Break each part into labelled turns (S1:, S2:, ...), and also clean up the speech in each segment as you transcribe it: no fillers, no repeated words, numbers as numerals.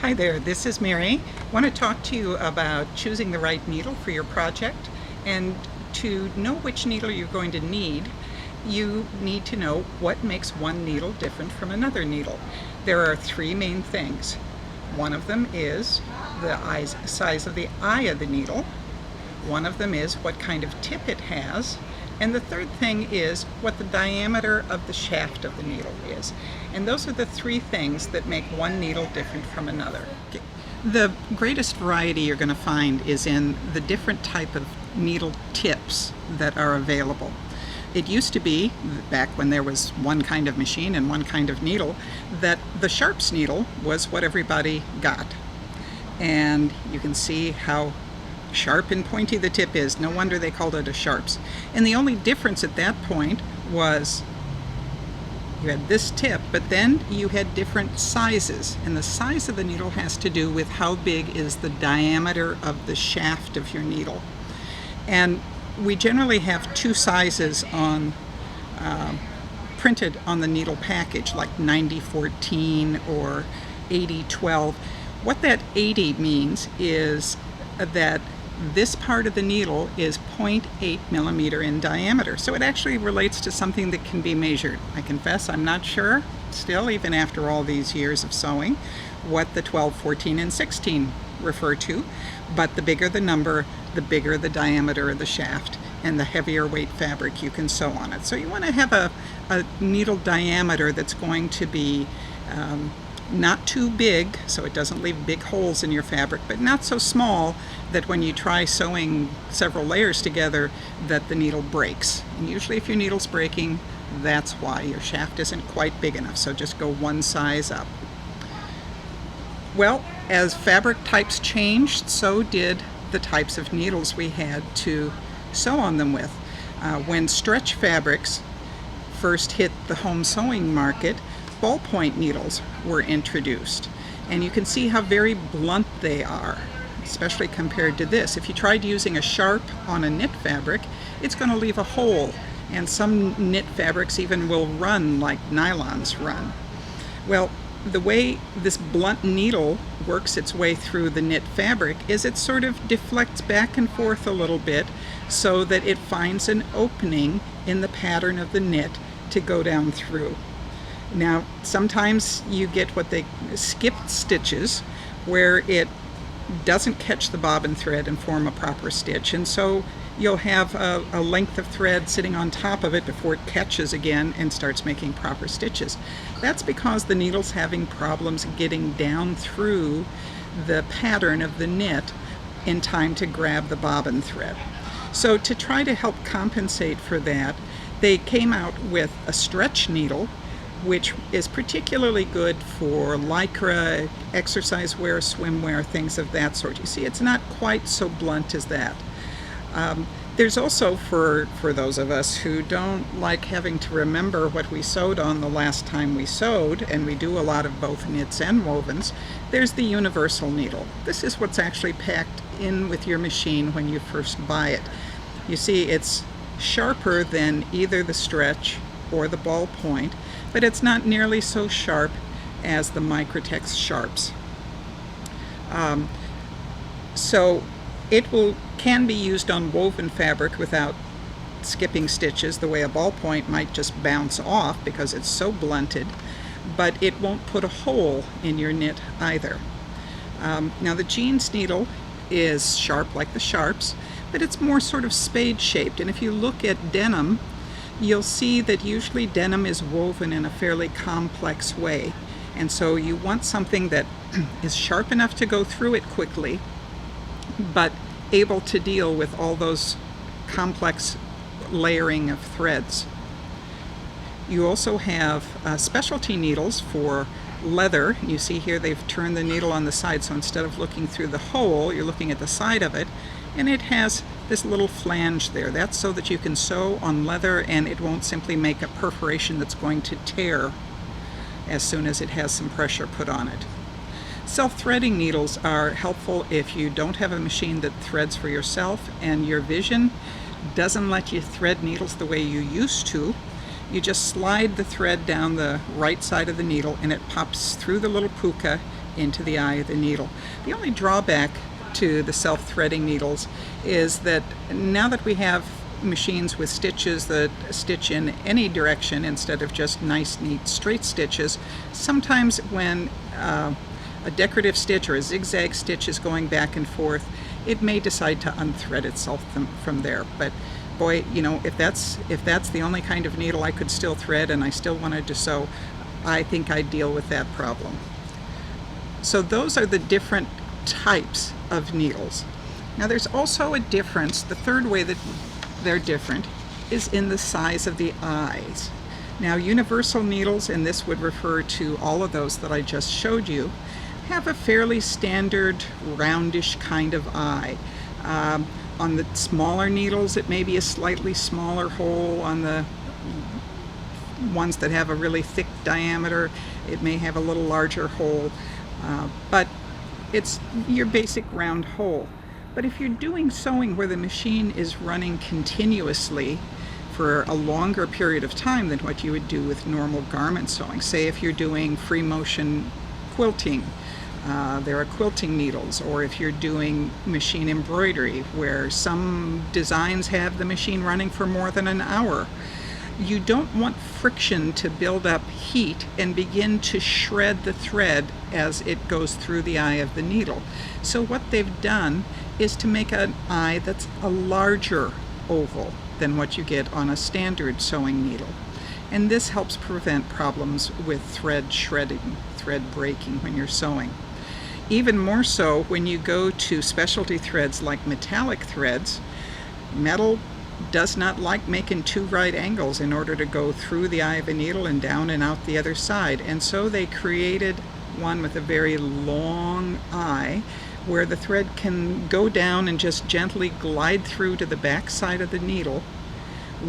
S1: Hi there, this is Mary. I want to talk to you about choosing the right needle for your project. And to know which needle you're going to need, you need to know what makes one needle different from another needle. There are three main things. One of them is the size of the eye of the needle. One of them is what kind of tip it has. And the third thing is what the diameter of the shaft of the needle is. And those are the three things that make one needle different from another. The greatest variety you're going to find is in the different type of needle tips that are available. It used to be, back when there was one kind of machine and one kind of needle, that the Sharps needle was what everybody got. And you can see how sharp and pointy the tip is. No wonder they called it a Sharps. And the only difference at that point was you had this tip, but then you had different sizes. And the size of the needle has to do with how big is the diameter of the shaft of your needle. And we generally have two sizes on printed on the needle package, like 9014 or 8012. What that 80 means is that this part of the needle is 0.8 millimeter in diameter. So it actually relates to something that can be measured. I confess I'm not sure, still, even after all these years of sewing, what the 12, 14, and 16 refer to. But the bigger the number, the bigger the diameter of the shaft, and the heavier weight fabric you can sew on it. So you want to have a needle diameter that's going to be not too big, so it doesn't leave big holes in your fabric, but not so small that when you try sewing several layers together that the needle breaks. And usually if your needle's breaking, that's why your shaft isn't quite big enough, so just go one size up. Well, as fabric types changed, so did the types of needles we had to sew on them with. When stretch fabrics first hit the home sewing market, ballpoint needles were introduced, and you can see how very blunt they are, especially compared to this. If you tried using a sharp on a knit fabric, it's going to leave a hole, and some knit fabrics even will run like nylons run. Well, the way this blunt needle works its way through the knit fabric is it sort of deflects back and forth a little bit so that it finds an opening in the pattern of the knit to go down through. Now, sometimes you get what they skipped stitches, where it doesn't catch the bobbin thread and form a proper stitch, and so you'll have a length of thread sitting on top of it before it catches again and starts making proper stitches. That's because the needle's having problems getting down through the pattern of the knit in time to grab the bobbin thread. So to try to help compensate for that, they came out with a stretch needle, which is particularly good for lycra, exercise wear, swimwear, things of that sort. You see, it's not quite so blunt as that. There's also, for those of us who don't like having to remember what we sewed on the last time we sewed, and we do a lot of both knits and wovens, there's the universal needle. This is what's actually packed in with your machine when you first buy it. You see, it's sharper than either the stretch or the ballpoint, but it's not nearly so sharp as the Microtex Sharps. So it can be used on woven fabric without skipping stitches the way a ballpoint might just bounce off because it's so blunted, but it won't put a hole in your knit either. Now the jeans needle is sharp like the Sharps, but it's more sort of spade shaped, and if you look at denim, you'll see that usually denim is woven in a fairly complex way, and so you want something that is sharp enough to go through it quickly, but able to deal with all those complex layering of threads. You also have specialty needles for leather. You see here they've turned the needle on the side, so instead of looking through the hole, you're looking at the side of it, and it has this little flange there. That's so that you can sew on leather and it won't simply make a perforation that's going to tear as soon as it has some pressure put on it. Self-threading needles are helpful if you don't have a machine that threads for yourself and your vision doesn't let you thread needles the way you used to. You just slide the thread down the right side of the needle and it pops through the little puka into the eye of the needle. The only drawback to the self-threading needles is that now that we have machines with stitches that stitch in any direction instead of just nice, neat, straight stitches, sometimes when a decorative stitch or a zigzag stitch is going back and forth, it may decide to unthread itself from there. But boy, you know, if that's the only kind of needle I could still thread and I still wanted to sew, I think I'd deal with that problem. So those are the different types of needles. Now there's also a difference. The third way that they're different is in the size of the eyes. Now universal needles, and this would refer to all of those that I just showed you, have a fairly standard roundish kind of eye. On the smaller needles it may be a slightly smaller hole. On the ones that have a really thick diameter it may have a little larger hole, but it's your basic round hole. But if you're doing sewing where the machine is running continuously for a longer period of time than what you would do with normal garment sewing, say if you're doing free motion quilting, there are quilting needles, or if you're doing machine embroidery where some designs have the machine running for more than an hour, you don't want friction to build up heat and begin to shred the thread as it goes through the eye of the needle. So what they've done is to make an eye that's a larger oval than what you get on a standard sewing needle. And this helps prevent problems with thread shredding, thread breaking when you're sewing. Even more so when you go to specialty threads like metallic threads. Metal does not like making two right angles in order to go through the eye of a needle and down and out the other side. And so they created one with a very long eye where the thread can go down and just gently glide through to the back side of the needle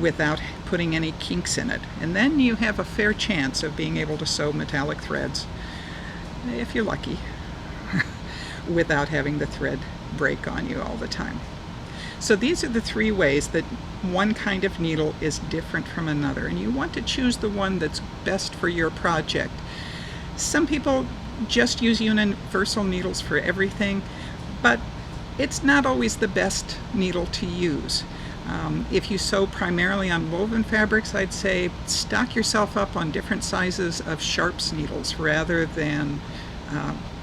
S1: without putting any kinks in it. And then you have a fair chance of being able to sew metallic threads, if you're lucky, without having the thread break on you all the time. So these are the three ways that one kind of needle is different from another, and you want to choose the one that's best for your project. Some people just use universal needles for everything, but it's not always the best needle to use. If you sew primarily on woven fabrics, I'd say stock yourself up on different sizes of sharps needles rather than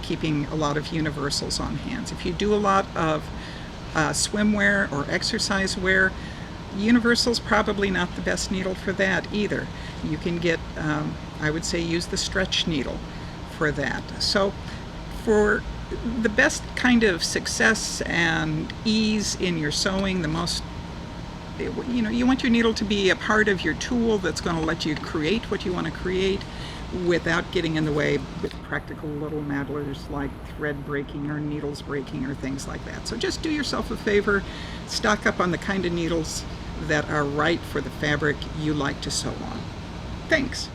S1: keeping a lot of universals on hands. If you do a lot of swimwear or exercise wear, universal's probably not the best needle for that either. You can get, I would say, use the stretch needle for that. So for the best kind of success and ease in your sewing, the most, you know, you want your needle to be a part of your tool that's going to let you create what you want to create without getting in the way with practical little matters like thread breaking or needles breaking or things like that. So just do yourself a favor, stock up on the kind of needles that are right for the fabric you like to sew on. Thanks.